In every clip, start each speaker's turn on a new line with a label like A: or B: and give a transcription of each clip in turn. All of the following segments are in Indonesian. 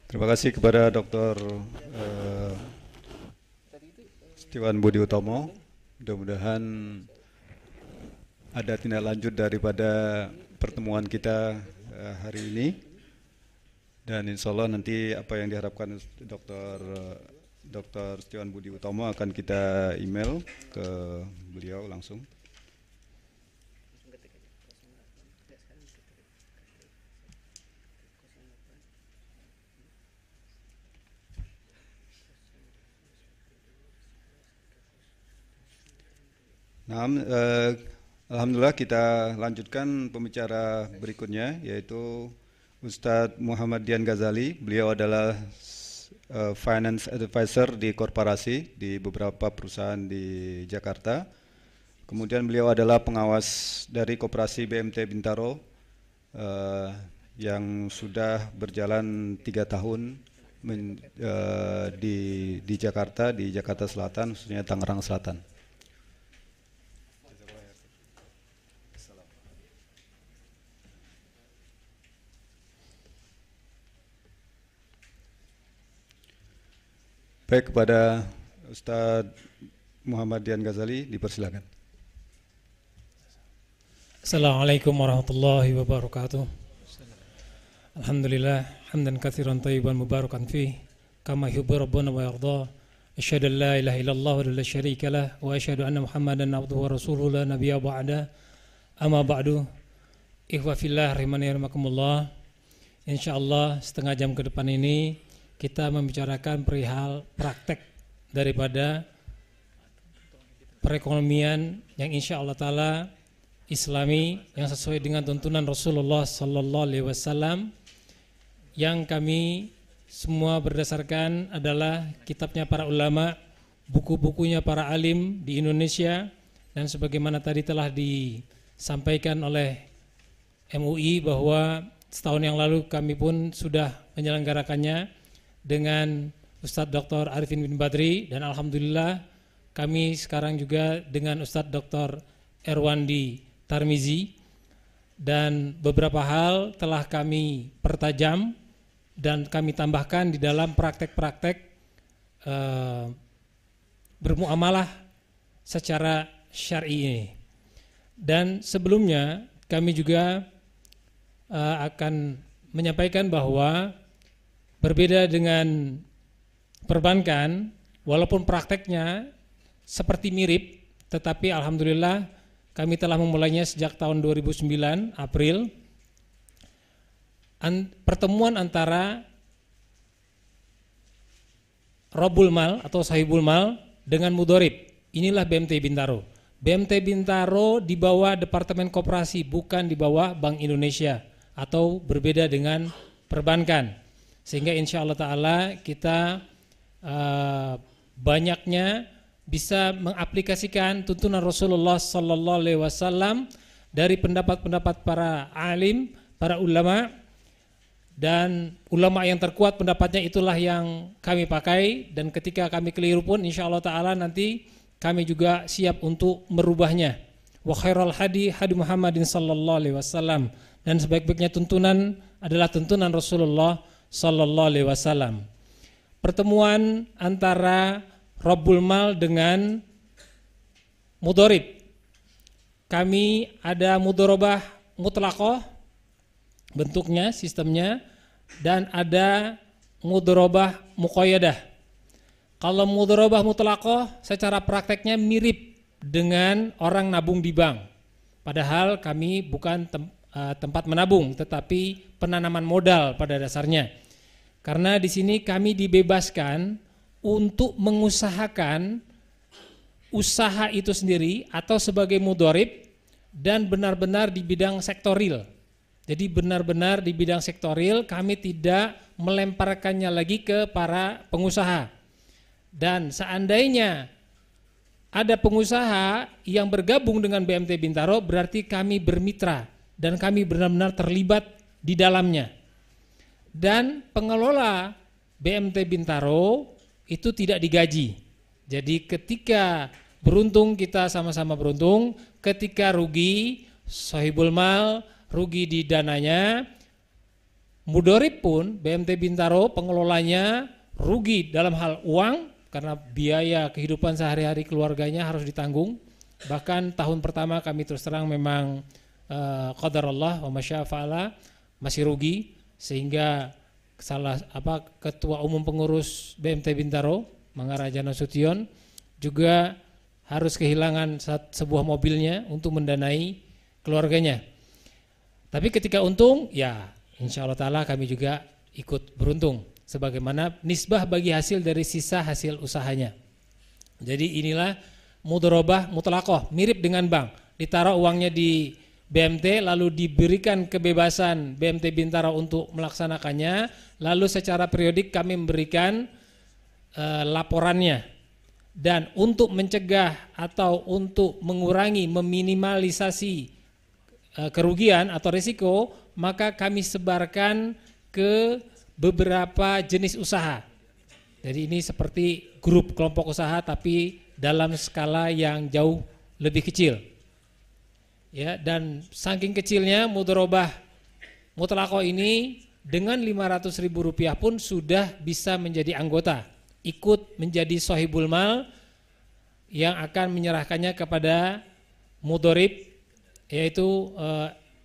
A: Terima kasih kepada Dr. Setiawan Budi Utomo. Mudah-mudahan ada tindak lanjut daripada pertemuan kita hari ini. Dan insya Allah nanti apa yang diharapkan Dr. Setiawan Budi Utomo akan kita email ke beliau langsung. Nah, alhamdulillah kita lanjutkan pembicara berikutnya, yaitu Ustadz Muhammad Dian Ghazali. Beliau adalah finance advisor di korporasi di beberapa perusahaan di Jakarta. Kemudian beliau adalah pengawas dari koperasi BMT Bintaro yang sudah berjalan 3 tahun di Jakarta Selatan, khususnya Tangerang Selatan. Baik, kepada Ustadz Muhammad Dian Ghazali, dipersilakan.
B: Assalamualaikum warahmatullahi wabarakatuh. Alhamdulillah, hamdan katsiran thayyiban mubarakan fih, kama yuhibbu rabbuna wa yarda. Asyhadu an la ilaha illallah wa la syarika lah, wa asyhadu anna Muhammadan abduhu wa rasuluhu la nabiyya ba'da. Amma ba'du. Ikhwa fillah rahimani rahimakumullah. Insyaallah setengah jam ke depan ini kita membicarakan perihal praktek daripada perekonomian yang insya Allah Ta'ala Islami, yang sesuai dengan tuntunan Rasulullah Sallallahu Alaihi Wasallam, yang kami semua berdasarkan adalah kitabnya para ulama, buku-bukunya para alim di Indonesia, dan sebagaimana tadi telah disampaikan oleh MUI bahwa setahun yang lalu kami pun sudah menyelenggarakannya dengan Ustadz Dr. Arifin bin Badri, dan alhamdulillah kami sekarang juga dengan Ustadz Dr. Erwandi Tarmizi, dan beberapa hal telah kami pertajam dan kami tambahkan di dalam praktek-praktek bermuamalah secara syar'i ini. Dan sebelumnya kami juga akan menyampaikan bahwa berbeda dengan perbankan, walaupun prakteknya seperti mirip, tetapi alhamdulillah kami telah memulainya sejak tahun 2009 April. Pertemuan antara Robul Mal atau Sahibul Mal dengan Mudorib. Inilah BMT Bintaro. BMT Bintaro di bawah Departemen Koperasi, bukan di bawah Bank Indonesia, atau berbeda dengan perbankan. Sehingga insya Allah Ta'ala kita banyaknya bisa mengaplikasikan tuntunan Rasulullah Sallallahu Alaihi Wasallam dari pendapat-pendapat para alim, para ulama, dan ulama yang terkuat pendapatnya itulah yang kami pakai, dan ketika kami keliru pun insya Allah Ta'ala nanti kami juga siap untuk merubahnya. Wa khairal hadi hadi Muhammadin Sallallahu Alaihi Wasallam, dan sebaik-baiknya tuntunan adalah tuntunan Rasulullah Sallallahu Alaihi Wasallam. Pertemuan antara Rabbul Mal dengan Mudorib. Kami ada mudorobah mutlaqah bentuknya, sistemnya, dan ada mudorobah muqayyadah. Kalau mudorobah mutlaqah secara prakteknya mirip dengan orang nabung di bank. Padahal kami bukan tempat menabung, tetapi penanaman modal pada dasarnya. Karena di sini kami dibebaskan untuk mengusahakan usaha itu sendiri atau sebagai mudorib, dan benar-benar di bidang sektoril. Jadi benar-benar di bidang sektoril, kami tidak melemparkannya lagi ke para pengusaha. Dan seandainya ada pengusaha yang bergabung dengan BMT Bintaro, berarti kami bermitra dan kami benar-benar terlibat di dalamnya. Dan pengelola BMT Bintaro itu tidak digaji. Jadi ketika beruntung kita sama-sama beruntung, ketika rugi Sahibul Mal rugi di dananya, Mudorib pun BMT Bintaro pengelolanya rugi dalam hal uang karena biaya kehidupan sehari-hari keluarganya harus ditanggung. Bahkan tahun pertama kami terus terang memang qadarullah wa masya fa'ala masih rugi, sehingga ketua umum pengurus BMT Bintaro Mangaraja Nasution juga harus kehilangan sebuah mobilnya untuk mendanai keluarganya. Tapi ketika untung, ya insya Allah ta'ala kami juga ikut beruntung sebagaimana nisbah bagi hasil dari sisa hasil usahanya. Jadi inilah mudharabah mutlaqah, mirip dengan bank. Ditaruh uangnya di BMT lalu diberikan kebebasan BMT Bintaro untuk melaksanakannya, lalu secara periodik kami memberikan laporannya. Dan untuk mencegah atau untuk mengurangi, meminimalisasi kerugian atau risiko, maka kami sebarkan ke beberapa jenis usaha. Jadi ini seperti grup kelompok usaha tapi dalam skala yang jauh lebih kecil. Ya, dan saking kecilnya mudharabah mutlaqah ini dengan Rp500.000 pun sudah bisa menjadi anggota, ikut menjadi sohibul mal yang akan menyerahkannya kepada mudharib, yaitu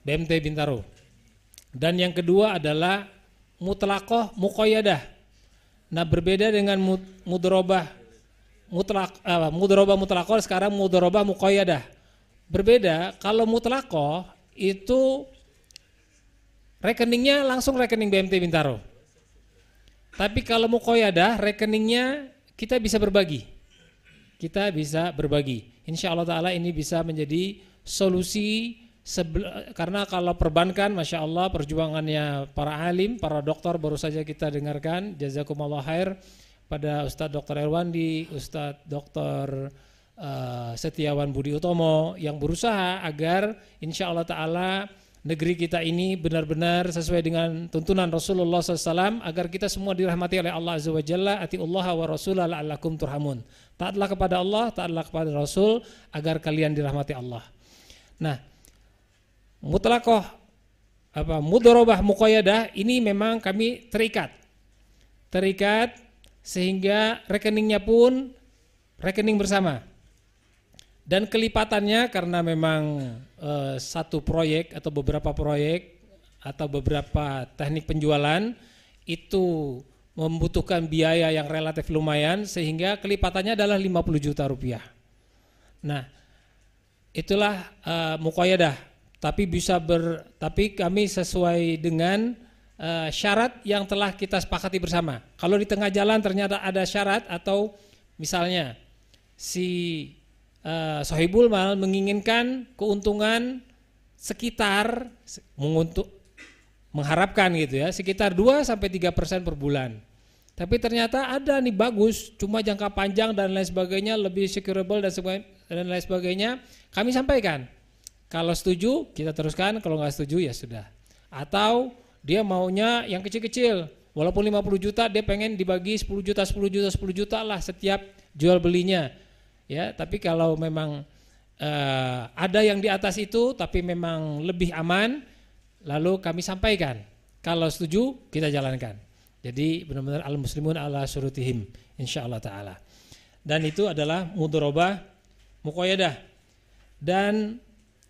B: BMT Bintaro. Dan yang kedua adalah mutlaqah muqayyadah. Nah, berbeda dengan mudharabah mutlaqah, sekarang mudharabah muqayyadah. Berbeda, kalau mutlaqah itu rekeningnya langsung rekening BMT Bintaro. Tapi kalau muqayyadah rekeningnya kita bisa berbagi. Insya Allah ta'ala ini bisa menjadi solusi karena kalau perbankan, Masya Allah perjuangannya para alim, para dokter baru saja kita dengarkan, jazakumullah khair, pada Ustadz Dr. Erwandi, Ustadz Dr. Setiawan Budi Utomo yang berusaha agar insya Allah ta'ala negeri kita ini benar-benar sesuai dengan tuntunan Rasulullah SAW, agar kita semua dirahmati oleh Allah Azza wa Jalla. Atiullaha wa rasulah la'allakum turhamun. Taatlah kepada Allah, taatlah kepada Rasul agar kalian dirahmati Allah. Nah, mutlaqah mudharabah muqayyadah ini memang kami terikat sehingga rekeningnya pun rekening bersama. Dan kelipatannya karena memang satu proyek atau beberapa proyek atau beberapa teknik penjualan itu membutuhkan biaya yang relatif lumayan, sehingga kelipatannya adalah Rp50 juta. Nah, itulah muqayyadah. Tapi kami sesuai dengan syarat yang telah kita sepakati bersama. Kalau di tengah jalan ternyata ada syarat atau misalnya si sohibul mal menginginkan keuntungan sekitar mengharapkan gitu ya, sekitar 2-3% per bulan. Tapi ternyata ada nih bagus, cuma jangka panjang dan lain sebagainya, lebih secureable dan lain sebagainya, kami sampaikan. Kalau setuju kita teruskan, kalau nggak setuju ya sudah. Atau dia maunya yang kecil-kecil, walaupun 50 juta dia pengen dibagi 10 juta lah setiap jual belinya. Ya, tapi kalau memang ada yang di atas itu tapi memang lebih aman, lalu kami sampaikan. Kalau setuju kita jalankan. Jadi benar-benar al-muslimun ala syurutihim insyaallah taala. Dan itu adalah mudharabah muqayyadah. Dan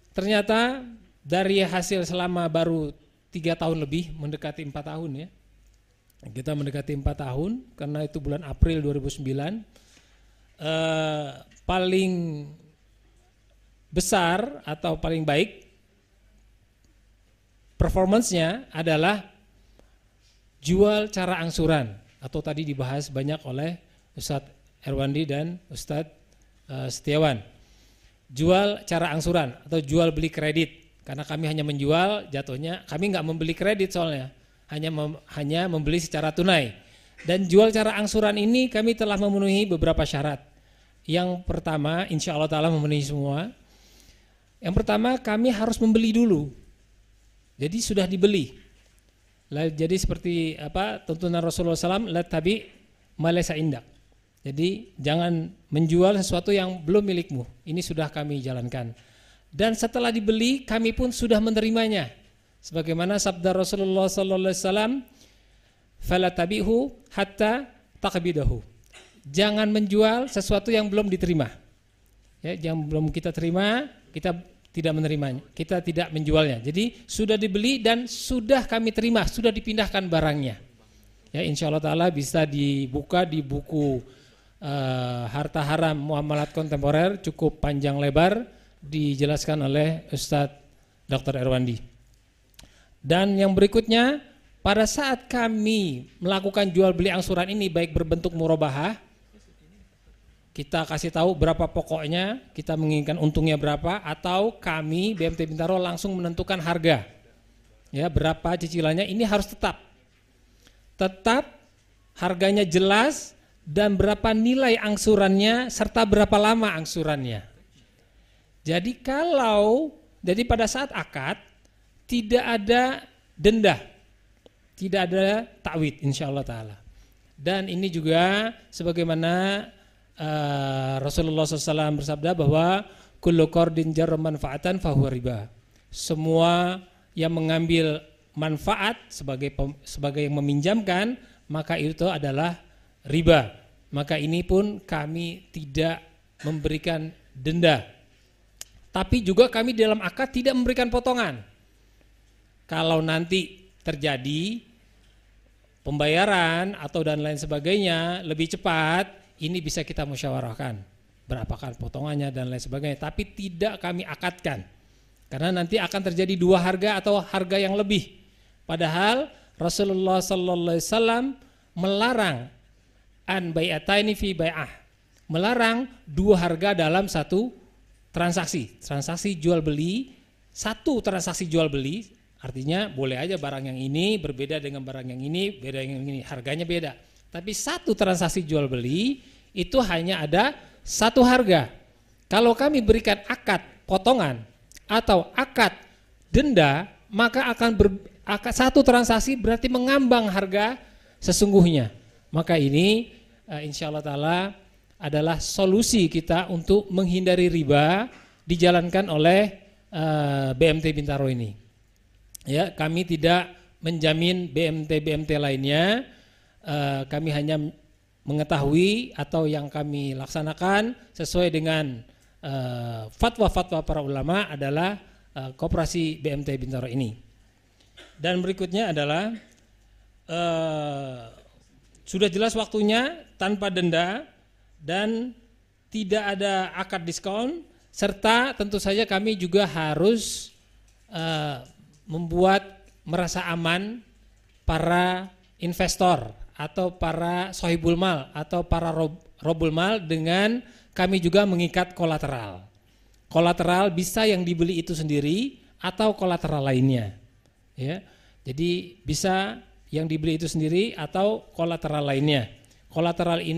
B: ternyata dari hasil selama baru 3 tahun lebih, mendekati 4 tahun ya. Kita mendekati 4 tahun karena itu bulan April 2009. Paling besar atau paling baik performance-nya adalah jual cara angsuran, atau tadi dibahas banyak oleh Ustadz Erwandi dan Ustadz Setiawan. Jual cara angsuran atau jual beli kredit, karena kami hanya menjual, jatuhnya kami nggak membeli kredit soalnya, hanya membeli secara tunai. Dan jual cara angsuran ini kami telah memenuhi beberapa syarat. Yang pertama, insya Allah ta'ala memenuhi semua. Yang pertama, kami harus membeli dulu. Jadi sudah dibeli. Jadi seperti tuntunan Rasulullah SAW, la tabi ma laysa indak. Jadi jangan menjual sesuatu yang belum milikmu. Ini sudah kami jalankan. Dan setelah dibeli, kami pun sudah menerimanya. Sebagaimana sabda Rasulullah sallallahu alaihi wasallam, "Fala tabihu hatta taqbidahu." Jangan menjual sesuatu yang belum diterima. Ya, yang belum kita terima, kita tidak menerimanya, kita tidak menjualnya. Jadi sudah dibeli dan sudah kami terima, sudah dipindahkan barangnya. Ya, insya Allah Ta'ala bisa dibuka di buku Harta Haram Muamalat Kontemporer, cukup panjang lebar, dijelaskan oleh Ustadz Dr. Erwandi. Dan yang berikutnya, pada saat kami melakukan jual beli angsuran ini baik berbentuk murabahah, kita kasih tahu berapa pokoknya, kita menginginkan untungnya berapa, atau kami BMT Bintaro langsung menentukan harga. Ya, berapa cicilannya, ini harus tetap harganya jelas dan berapa nilai angsurannya serta berapa lama angsurannya. Jadi pada saat akad tidak ada denda, tidak ada ta'wid insyaallah ta'ala. Dan ini juga sebagaimana Rasulullah SAW bersabda bahwa kullu qardin jarra manfaatan fahuwa riba. Semua yang mengambil manfaat sebagai yang meminjamkan, maka itu adalah riba. Maka ini pun kami tidak memberikan denda. Tapi juga kami dalam akad tidak memberikan potongan. Kalau nanti terjadi pembayaran atau dan lain sebagainya lebih cepat, ini bisa kita musyawarahkan berapakah potongannya dan lain sebagainya, tapi tidak kami akadkan karena nanti akan terjadi dua harga atau harga yang lebih. Padahal Rasulullah sallallahu alaihi wasallam melarang an bai'ataini fi bai'ah, melarang dua harga dalam satu transaksi jual beli. Satu transaksi jual beli artinya boleh aja barang yang ini berbeda dengan barang yang ini, beda yang ini, harganya beda. Tapi satu transaksi jual beli itu hanya ada satu harga. Kalau kami berikan akad potongan atau akad denda, maka satu transaksi berarti mengambang harga sesungguhnya. Maka ini insya Allah Ta'ala adalah solusi kita untuk menghindari riba dijalankan oleh BMT Bintaro ini. Ya, kami tidak menjamin BMT lainnya. Kami hanya mengetahui atau yang kami laksanakan sesuai dengan fatwa-fatwa para ulama adalah koperasi BMT Bintaro ini. Dan berikutnya adalah sudah jelas waktunya tanpa denda dan tidak ada akad diskon, serta tentu saja kami juga harus membuat merasa aman para investor atau para sohibul mal atau para robul mal dengan kami juga mengikat kolateral. Kolateral bisa yang dibeli itu sendiri atau kolateral lainnya. Ya, jadi bisa yang dibeli itu sendiri atau kolateral lainnya. Kolateral ini